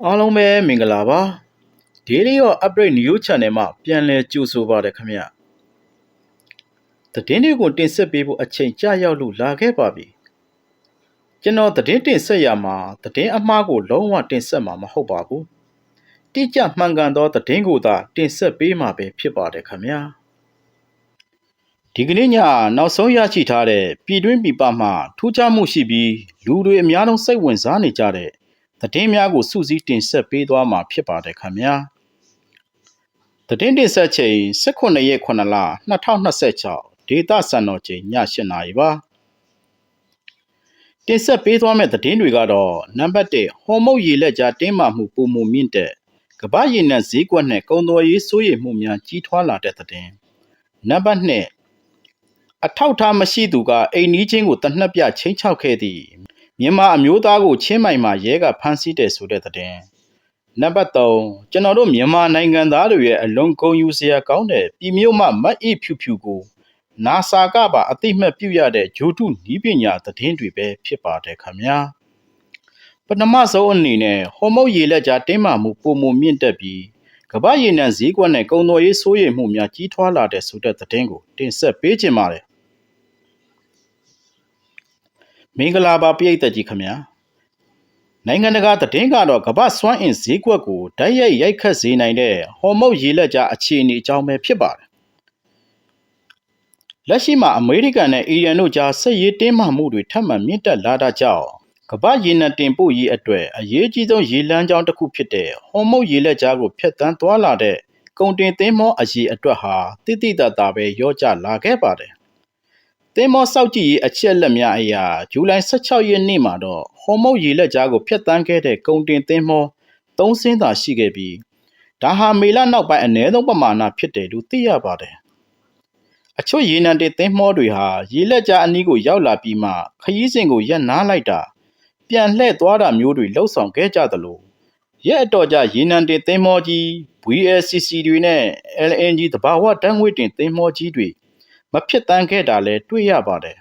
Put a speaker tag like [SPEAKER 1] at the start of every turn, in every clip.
[SPEAKER 1] အားလုံးပဲမင်္ဂလာပါ Daily Update News Channel မှာပြန်လည်ကြိုဆိုပါရခင်ဗျသတင်းတွေကိုတင်ဆက်ပေးဖို့အချိန်ကြာရောက်လို့လာခဲ့ပါပြီကျွန်တော်သတင်းတင်ဆက်ရမှာသတင်းအမှားကိုလုံးဝတင်ဆက်မှာမဟုတ်ပါဘူးတိကျမှန်ကန်သောသတင်းကိုသာတင်ဆက်ပေးမှာပဲဖြစ်ပါတယ်ခင်ဗျာဒီကနေ့ညနောက်ဆုံးရရှိထားတဲ့ပြည်တွင်းပြည်ပမှထူးခြားမှုရှိပြီးလူတွေအများဆုံးစိတ်ဝင်စားနေကြတဲ့သတင်းများကိုစုစည်းတင်ဆက်ပေးသွားမှာဖြစ်ပါတယ်ခင်ဗျာသတင်းတင်ဆက်ချိန်18ရက်9လ2026ဒေတာစံတော်ချိန်ည8:00နာရီပါတင်ဆက်ပေးသွားမယ့်သတင်းတွေကတော့နံပါတ်1ဟော်မုတ်ရေလက်ကြားတင်းမာမှုပုံမှုမြင့်တဲ့ကမ္ဘာရေနံဈေးကွက်နဲ့ကုန်သွယ်ရေးစိုးရိမ်မှုများကြီးထွားလာတဲ့သတင်းနံပါတ်2အထောက်ထားမရှိသူကအိမ်နီးချင်းကိုတနက်ပြချင်းချောက်ခဲ့သည့်မြန်မာအမျိုးသားကိုချင်းမိုင်မှာရဲကဖမ်းဆီးတဲ့ဆိုတဲ့သတင်းနံပါတ်3ကျွန်တော်တို့မြန်မာနိုင်ငံသားတွေရဲ့အလွန်ဂုဏ်ယူစရာကောင်းတဲ့ပြည်မြို့မှမတ်အိဖြူဖြူကိုနာဆာကပါအသိမှတ်ပြုရတဲ့ဂျိုတုနီးပညာသတင်းတွေပဲဖြစ်ပါတယ်ခင်ဗျာပထမဆုံးအနေနဲ့ဟော်မုတ်ရေလက်ကြားတင်းမာမှုပုံမှုမြင့်တက်ပြီးကမ္ဘာရေနံဈေးကွက်နဲ့ကုန်သွယ်ရေးစိုးရိမ်မှုများကြီးထွားလာတဲ့ဆိုတဲ့သတင်းကိုတင်ဆက်ပေးခြင်းပါတယ်မင်္ဂလာပါပရိသတ်ကြီးခင်ဗျာနိုင်ငံတကာသတင်းကတော့ကမ္ဘာစွမ်းအင်ဈေးကွက်ကိုဓာတ်ရိုက်ရိုက်ခတ်စေနိုင်တဲ့ဟော်မုတ်ရေလက်ကြားအခြေအနေအကြောင်းပဲဖြစ်ပါတယ်လက်ရှိမှာအမေရိကန်နဲ့အီရန်တို့ကြားစစ်ရေးတင်းမာမှုတွေထပ်မံမြင့်တက်လာတာကြောင့်ကမ္ဘာရေနံတင်ပို့ရေးအတွက်အရေးကြီးဆုံးရေလမ်းကြောင်းတစ်ခုဖြစ်တဲ့ဟော်မုတ်ရေလက်ကြားကိုဖျက်ဆီးသွားလာတဲ့ကုန်တင်သင်္ဘောအရေအတွက်ဟာတိတိတတ်တာပဲရောကျလာခဲ့ပါတယ်သင်္ဘောစောက်ကြည့်ရေးအချက်အလက်များအရဇူလိုင်16ရက်နေ့မှာတော့ဟော်မုတ်ရေလက်ကြားကိုဖျက်ဆီးခဲ့တဲ့ကုန်တင်သင်္ဘော3စင်းသာရှိခဲ့ပြီးဒါဟာမေလနောက်ပိုင်းအနည်းဆုံးပမာဏဖြစ်တယ်လို့သိရပါတယ်အချို့ရေနံတင်သင်္ဘောတွေဟာရေလက်ကြားအနီးကိုရောက်လာပြီးမှခရီးစဉ်ကိုရပ်နားလိုက်တာပြန်လှည့်သွားတာမျိုးတွေလှုပ်ဆောင်ခဲ့ကြသလိုရက်အတော်ကြာရေနံတင်သင်္ဘောကြီး VLCC တွေနဲ့ LNG သဘာဝဓာတ်ငွေ့တင်သင်္ဘောကြီးတွေမဖြစ်တမ်းခဲ့တာလည်းတွေ့ရပါတယ်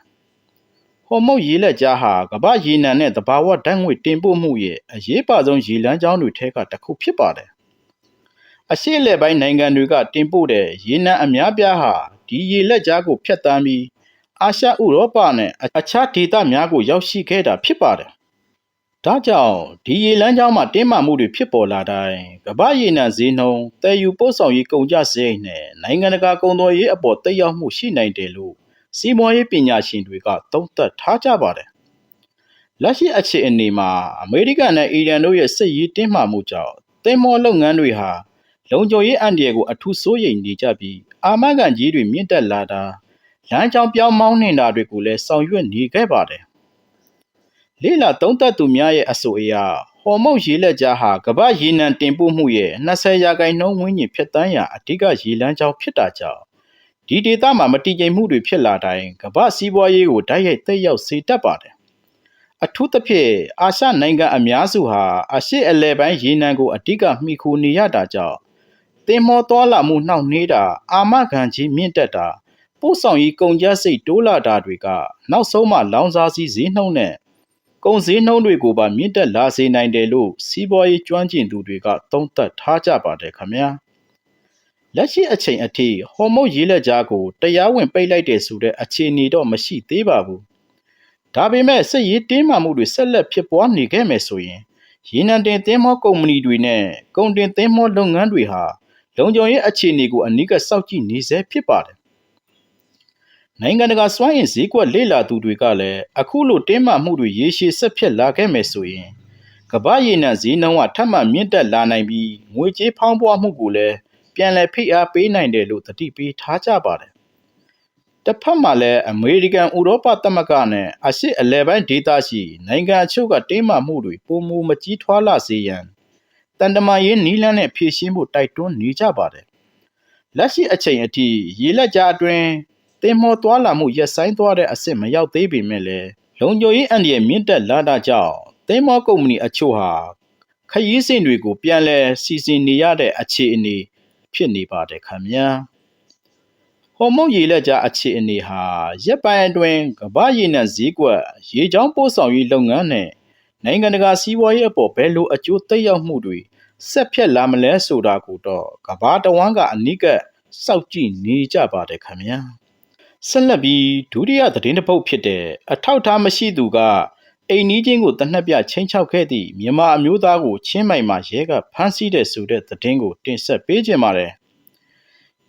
[SPEAKER 1] ဟော်မုတ်ရေလက်ကြားဟာကမ္ဘာရေနံနဲ့သဘာဝဓာတ်ငွေ့တင်ပို့မှုရဲ့အရေးပါဆုံးရေလမ်းကြောင်းတွေထဲကတစ်ခုဖြစ်ပါတယ်အရှေ့အလယ်ပိုင်းနိုင်ငံတွေကတင်ပို့တဲ့ရေနံအများပြားဟာဒီရေလက်ကြားကိုဖျက်ဆီးပြီးအာရှဥရောပနဲ့အခြားဒေသများကိုရောက်ရှိခဲ့တာဖြစ်ပါတယ်ဒါကြောင့်ဒီရေလမ်းကြောင်းမှာတင်းမာမှုတွေဖြစ်ပေါ်လာတိုင်းကမ္ဘာရေနံဈေးနှုန်းတည်ယူပို့ဆောင်ရေးကုန်ကျစရိတ်နဲ့နိုင်ငံတကာကုန်သွယ်ရေးအပေါ်သက်ရောက်မှုရှိနိုင်တယ်လို့စီးပွားရေးပညာရှင်တွေကသုံးသပ်ထားကြပါတယ်လက်ရှိအခြေအနေမှာအမေရိကန်နဲ့အီရန်တို့ရဲ့စစ်ရေးတင်းမာမှုကြောင့်သင်္ဘောလုပ်ငန်းတွေဟာလုံခြုံရေးအန္တရာယ်ကိုအထူးစိုးရိမ်နေကြပြီးအာမခံကြီးတွေမြင့်တက်လာတာလမ်းကြောင်းပြောင်းမောင်းနေတာတွေကိုလည်းဆောင်ရွက်နေခဲ့ပါတယ်လေ့လာသုံးသပ်သူများရဲ့အဆိုအရဟော်မုတ်ရေလက်ကြားဟာကမ္ဘာရေနံတင်ပို့မှုရဲ့20%ဝန်းကျင်ဖြစ်တန်းရာအဓိကရေလမ်းကြောင်းဖြစ်တာကြောင့်ဒီဒေသမှာမတည်ငြိမ်မှုတွေဖြစ်လာတိုင်းကမ္ဘာစီးပွားရေးကိုဓာတ်ရိုက်သက်ရောက်စေတတ်ပါတယ်အထူးသဖြင့်အာရှနိုင်ငံအများစုဟာအရှေ့အလယ်ပိုင်းရေနံကိုအဓိကမှီခိုနေရတာကြောင့်သင်္ဘောသွားလာမှုနှောင့်နှေးတာအာမခံကြီးမြင့်တက်တာပို့ဆောင်ရေးကုန်ကျစရိတ်တိုးလာတာတွေကနောက်ဆုံးမှလောင်စာဆီဈေးနှုန်းနဲ့ကုန်ဈေးနှုန်းတွေကိုပါမြင့်တက်လာစေနိုင်တယ်လို့စီးပွားရေးကျွမ်းကျင်သူတွေကသုံးသပ်ထားကြပါတယ်ခင်ဗျာလက်ရှိအချိန်အထိဟော်မုတ်ရေလက်ကြားကိုတရားဝင်ပိတ်လိုက်တဲ့ဆိုတဲ့အခြေအနေတော့မရှိသေးပါဘူးဒါပေမဲ့စစ်ရေးတင်းမာမှုတွေဆက်လက်ဖြစ်ပွားနေခဲ့မယ်ဆိုရင်ရေနံတင်သင်္ဘောကုမ္ပဏီတွေနဲ့ကုန်တင်သင်္ဘောလုပ်ငန်းတွေဟာလုံခြုံရေးအခြေအနေကိုအနီးကပ်စောင့်ကြည့်နေစေဖြစ်ပါတယ်နိုင်ငံတကာစွမ်းအင်ဈေးကွက်လေ့လာသူတွေကလည်းအခုလိုတင်းမာမှုတွေရေရှည်ဆက်ဖြစ်လာခဲ့မယ်ဆိုရင်ကမ္ဘာရေနံဈေးနှုန်းကထပ်မံမြင့်တက်လာနိုင်ပြီးငွေကြေးဖောင်းပွားမှုကိုလည်းပြန်လည်ဖိအားပေးနိုင်တယ်လို့သတိပေးထားကြပါတယ်တစ်ဖက်မှာလည်းအမေရိကန်ဥရောပသမဂ္ဂနဲ့အရှေ့အလယ်ပိုင်းဒေသရှိနိုင်ငံအချို့ကတင်းမာမှုတွေပုံမူမကြီးထွားလာစေရန်တန်တမာရေးနီးလန်းနဲ့ဖြည့်ရှင်းဖို့တိုက်တွန်းနေကြပါတယ်လက်ရှိအချိန်အထိရေလက်ကြားအတွင်းသင်္ဘောသွားလာမှုရပ်ဆိုင်းသွားတဲ့အဆင့်မရောက်သေးပေမဲ့လည်းလုံခြုံရေးအန္တရာယ်မြင့်တက်လာတာကြောင့်သင်္ဘောကုမ္ပဏီအချို့ဟာခရီးစဉ်တွေကိုပြန်လည်စီစဉ်နေရတဲ့အခြေအနေဖြစ်နေပါတယ်ခင်ဗျာဟော်မုတ်ရေလက်ကြားအခြေအနေဟာရက်ပိုင်းအတွင်းကမ္ဘာရေနံဈေးကွက်ရေချောင်းပို့ဆောင်ရေးလုပ်ငန်းနဲ့ နိုင်ငံတကာစီးပွားရေးအပေါ်ဘယ်လိုအကျိုးသက်ရောက်မှုတွေဆက်ဖြစ်လာမလဲဆိုတာကိုတော့ကမ္ဘာတဝန်းကအနိကစောင့်ကြည့်နေကြပါတယ်ခင်ဗျာဆက်လက်ပြီးဒုတိယသတင်းတစ်ပုဒ်ဖြစ်တဲ့အထောက်ထားမရှိသူကအိမ်နီးချင်းကိုတနက်ပြချင်းချောက်ခဲ့သည့်မြန်မာအမျိုးသားကိုချင်းမိုင်မှာရဲကဖမ်းဆီးတဲ့ဆိုတဲ့သတင်းကိုတင်ဆက်ပေးခြင်းပါတယ်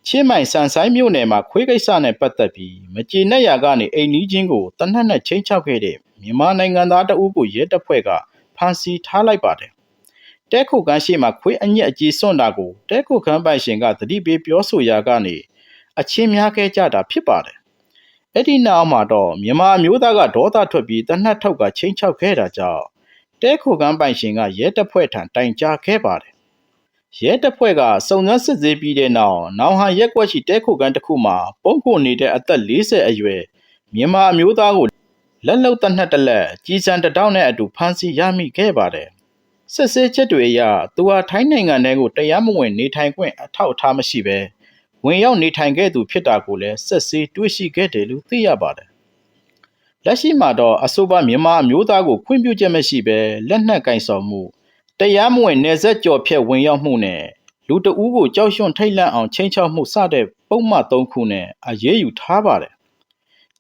[SPEAKER 1] ချင်းမိုင်စံဆိုင်မြို့နယ်မှာခွေးကိစ္စနဲ့ပတ်သက်ပြီးမကျေနပ်ရာကနေအိမ်နီးချင်းကိုတနက်နဲ့ချင်းချောက်ခဲ့တဲ့မြန်မာနိုင်ငံသားတဦးကိုရဲတပ်ဖွဲ့ကဖမ်းဆီးထားလိုက်ပါတယ်တဲခုကန်းရှိမှာခွေးအညက်အကြီးစွန့်တာကိုတဲခုကန်းပိုင်ရှင်ကသတိပေးပြောဆိုရာကနေအချင်းများခဲ့ကြတာဖြစ်ပါတယ်အဲ့ဒီနောက်မှာတော့မြန်မာအမျိုးသားကဒေါသထွက်ပြီးတနက်ထောက်ကချင်းချောက်ခဲ့တာကြောင့်တဲခုကန်းပိုင်ရှင်ကရဲတပ်ဖွဲ့ထံတိုင်ကြားခဲ့ပါတယ်ရဲတပ်ဖွဲ့ကစုံစမ်းစစ်ဆေးပြီးတဲ့နောက်နောင်ဟန်ရက်ကွက်ရှိတဲခုကန်းတစ်ခုမှာပုံကိုနေတဲ့အသက်40အရွယ်မြန်မာအမျိုးသားကိုလက်လုံတနက်တလက်ကြီးစံတတောင်းနဲ့အတူဖမ်းဆီးရမိခဲ့ပါတယ်စစ်ဆေးချက်တွေအရသူဟာထိုင်းနိုင်ငံထဲကိုတရားမဝင်နေထိုင်ခွင့်အထောက်အထားမရှိဘဲဝင်ရောက်နေထိုင်ခဲ့သူဖြစ်တာကိုလည်းစစ်ဆေးတွေ့ရှိခဲ့တယ်လို့သိရပါတယ်လက်ရှိမှာတော့အဆိုပါမြန်မာအမျိုးသားကိုခွင့်ပြုချက်မရှိဘဲလက်နက်ကင်ဆောင်မှုတရားမဝင်နယ်စပ်ကျော်ဖြတ်ဝင်ရောက်မှုနဲ့လူတအူးကိုကြောက်ရွံ့ထိတ်လန့်အောင်ချိန်ချောက်မှုစတဲ့ပုံမှန်3ခုနဲ့အရေးယူထားပါတယ်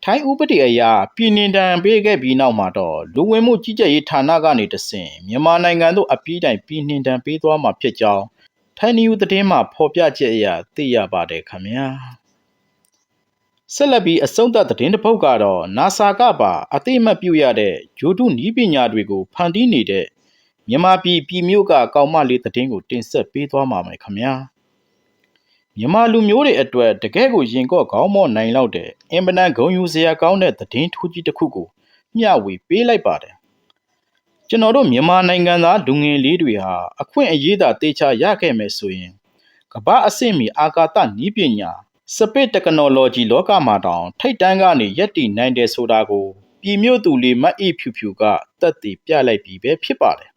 [SPEAKER 1] ထိုင်းဥပဒေအရပြည်နှင်ဒဏ်ပေးခဲ့ပြီးနောက်မှာတော့လူဝင်မှုကြီးကြပ်ရေးဌာနကနေတဆင့်မြန်မာနိုင်ငံသို့အပြည့်တိုင်ပြည်နှင်ဒဏ်ပေးသွားမှာဖြစ်ကြောင်းထိုင်းနယူးသတင်းမှာဖော်ပြချက်အရသိရပါတယ်ခင်ဗျာဆက်လက်ပြီးအဆုံးသတ်သတင်းတစ်ပုဒ်ကတော့ NASA ကပါအသိအမှတ်ပြုရတဲ့ဂျိုတုနည်းပညာတွေကိုဖန်တီးနေတဲ့မြန်မာပြည်မြို့ကကောင်မလေးသတင်းကိုတင်ဆက်ပေးသွားမှာမယ်ခင်ဗျာမြန်မာလူမျိုးတွေအတွက်တကယ့်ကိုရင်ကော့ခေါင်းမော့နိုင်လောက်တဲ့အင်ပနန်ဂုံယူစရာကောင်းတဲ့သတင်းထူးကြီးတစ်ခုကိုမျှဝေပေးလိုက်ပါတယ်ကျွန်တော်တို့မြန်မာနိုင်ငံသားလူငယ်လေးတွေဟာအခွင့်အရေးသာတေချာရခဲ့မယ်ဆိုရင်ကမ္ဘာအဆင့်မီအာကာသနည်းပညာSpace Technology လောကမှာတောင်ထိတ်တန်းကနေယက်တီနိုင်တယ်ဆိုတာကိုပြည်မြို့သူလေးမတ်အေးဖြူဖြူကသက်သေပြလိုက်ပြီးပဲဖြစ်ပါတယ်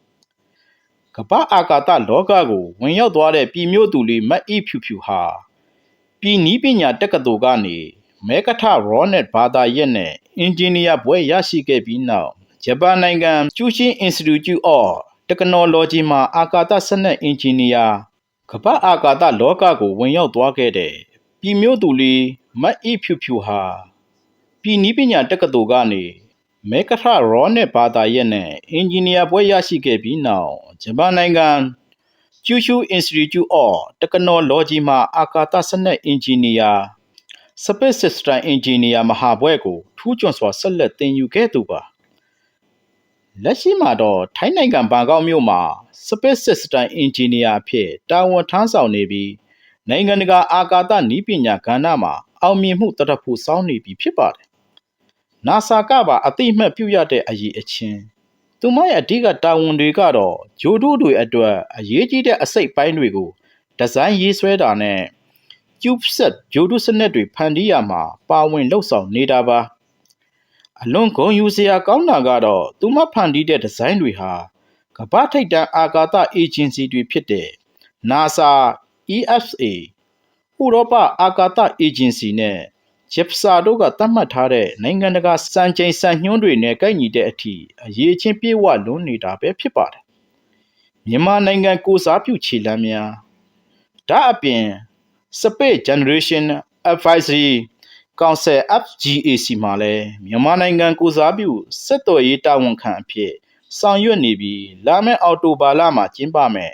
[SPEAKER 1] ကမ္ဘာအာကာသလောကကိုဝင်ရောက်သွားတဲ့ပြည်မြို့သူလေးမတ်အေးဖြူဖြူဟာပြည်နည်းပညာတက္ကသိုလ်ကနေမဲကထရောနက်ဘာသာရပ်နဲ့အင်ဂျင်နီယာဘွဲ့ရရှိခဲ့ပြီးနောက်ဂျပန်နိုင်ငံ Kyushin Institute of Technology မှာအာကာသစနစ်အင်ဂျင်နီယာကမ္ဘာအာကာသလောကကိုဝင်ရောက်သွားခဲ့တဲ့ပြည်မြို့သူလေးမတ်အေးဖြူဖြူဟာပြည်နည်းပညာတက္ကသိုလ်ကနေမဲကထရောနက်ဘာသာရပ်နဲ့အင်ဂျင်နီယာဘွဲ့ရရှိခဲ့ပြီးနောက်ဂျပန်နိုင်ငံ Kyushin Institute of Technology မှာအာကာသစနစ်အင်ဂျင်နီယာ Space System Engineer မဟာဘွဲ့ကိုထူးချွန်စွာဆက်လက်သင်ယူခဲ့သူပါလက်ရှိမှာတော့ထိုင်းနိုင်ငံဘန်ကောက်မြို့မှာ Space System Engineer အဖြစ်တာဝန်ထမ်းဆောင်နေပြီးနိုင်ငံတကာအာကာသနည်းပညာကဏ္ဍမှာအောင်မြင်မှုတရဖူစောင်းနေပြီဖြစ်ပါတယ်။ NASA ကပါအသိအမှတ်ပြုရတဲ့အရေးအချင်းသူမရဲ့အဓိကတာဝန်တွေကတော့ဂျိုတုတွေအတွက်အရေးကြီးတဲ့အစိတ်ပိုင်းတွေကိုဒီဇိုင်းရေးဆွဲတာနဲ့ CubeSat ဂျိုတုစနစ်တွေဖန်တီးရမှာပါဝင်လှုပ်ဆောင်နေတာပါအလွန်ဂုဏ်ယူစရာကောင်းတာကတော့သူမဖန်တီးတဲ့ဒီဇိုင်းတွေဟာကမ္ဘာထိပ်တန်းအာကာသအေဂျင်စီတွေဖြစ်တဲ့ NASA, ESA, ဥရောပအာကာသအေဂျင်စီနဲ့ JAXA တို့ကသတ်မှတ်ထားတဲ့နိုင်ငံတကာစံချိန်စံညွှန်းတွေနဲ့ကိုက်ညီတဲ့အထိအရေးချင်းပြေဝလွန်းနေတာပဲဖြစ်ပါတယ်မြန်မာနိုင်ငံကိုစားပြုခြေလှမ်းများဒါအပြင် Space Generation Advisory Council FGAC မှာလည်းမြန်မာနိုင်ငံကိုစားပြုစစ်တော်ရေးတာဝန်ခံအဖြစ်ဆောင်ရွက်နေပြီးလာမယ့်အောက်တိုဘာလမှာကျင်းပမယ်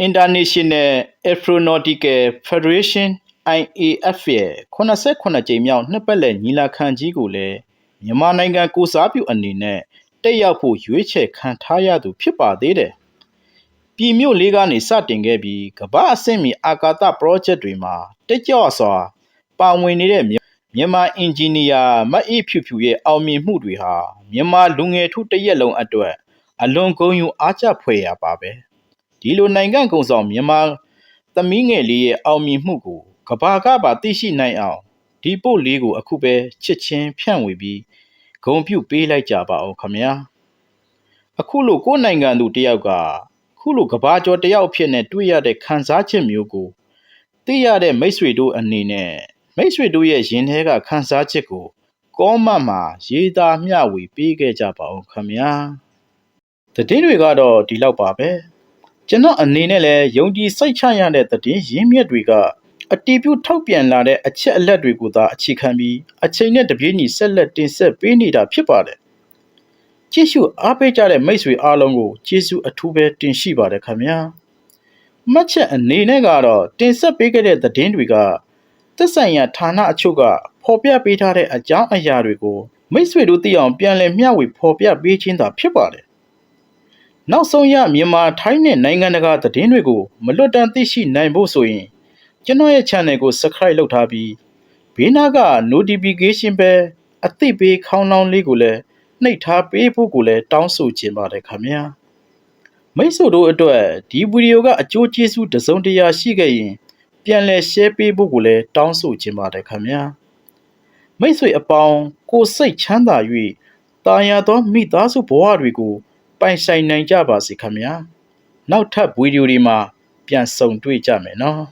[SPEAKER 1] International Aeronautical Federation IAF ရဲ့89ကြိမ်မြောက်နှစ်ပတ်လည်ညီလာခံကြီးကိုလည်းမြန်မာနိုင်ငံကိုစားပြုအနေနဲ့တက်ရောက်ဖို့ရွေးချယ်ခံထားရသူဖြစ်ပါသေးတယ်။ပြည်မြို့လေးကနေစတင်ခဲ့ပြီးကမ္ဘာအဆင့်မီအာကာသပရောဂျက်တွေမှာတက်ကြွစွာပါဝင်နေတဲ့မြန်မာအင်ဂျင်နီယာမတ်အေးဖြူဖြူရဲ့အောင်မြင်မှုတွေဟာမြန်မာလူငယ်ထုတစ်ရက်လုံးအတွက်အလွန်ဂုဏ်ယူအားကျဖွယ်ရာပါပဲ။ဒီလိုနိုင်ငံကုံဆောင်မြန်မာသမီးငယ်လေးရဲ့အောင်မြင်မှုကိုကဘာကပါသိရှိနိုင်အောင်ဒီပို့လေးကိုအခုပဲချစ်ချင်းဖြန့်ဝေပြီးဂုဏ်ပြုပေးလိုက်ကြပါအောင်ခင်ဗျာအခုလိုကိုယ်နိုင်ငံသူတယောက်ကခုလိုကဘာကျော်တယောက်အဖြစ်နဲ့တွေ့ရတဲ့ခံစားချက်မျိုးကိုသိရတဲ့မိတ်ဆွေတို့အနေနဲ့မိတ်ဆွေတို့ရဲ့ရင်ထဲကခံစားချက်ကိုကောမန့်မှာရေးသားမျှဝေပေးခဲ့ကြပါအောင်ခင်ဗျာ သတင်းတွေကတော့ဒီလောက်ပါပဲကျွန်တော်အနေနဲ့လည်းယုံကြည်စိတ်ချရတဲ့သတင်းရင်းမြစ်တွေကအတီးပြုထောက်ပြန်လာတဲ့အချက်အလက်တွေကိုသာအခြေခံပြီးအချိန်နဲ့တပြေးညီဆက်လက်တင်ဆက်ပေးနေတာဖြစ်ပါတယ်ကြည့်ရှုအားပေးကြတဲ့မိတ်ဆွေအားလုံးကိုကျေးဇူးအထူးပဲတင်ရှိပါတယ်ခင်ဗျာမှတ်ချက်အနေနဲ့ကတော့တင်ဆက်ပေးခဲ့တဲ့သတင်းတွေကသက်ဆိုင်ရာဌာနအချို့ကဖော်ပြပေးထားတဲ့အကြောင်းအရာတွေကိုမိတ်ဆွေတို့သိအောင်ပြန်လည်မျှဝေဖော်ပြပေးခြင်းသာဖြစ်ပါတယ်နောက်ဆုံးရမြန်မာထိုင်းနဲ့နိုင်ငံတကာသတင်းတွေကိုမလွတ်တမ်းသိရှိနိုင်ဖို့ဆိုရင်ကျွန်တော်ရဲ့ channel ကို subscribe လုပ်ထားပြီးဘေးနားက notification bell အသိပေးခေါင်းလောင်းလေးကိုလည်းနှိပ်ထားပေးဖို့ကိုလည်းတောင်းဆိုချင်ပါတယ်ခင်ဗျာမိတ်ဆွေတို့အတွက်ဒီဗီဒီယိုကအကျိုးကျေးဇူးတစ်စုံတစ်ရာရှိခဲ့ရင်ပြန်လည် share ပေးဖို့ကိုလည်းတောင်းဆိုချင်ပါတယ်ခင်ဗျာမိတ်ဆွေအပေါင်းကိုစိတ်ချမ်းသာ၍တာယာသောမိသားစုဘဝတွေကိုပိုင်ဆိုင်နိုင်ကြပါစေခင်ဗျာနောက်ထပ်ဗီဒီယိုတွေမှာပြန်ဆုံတွေ့ကြမယ်နော်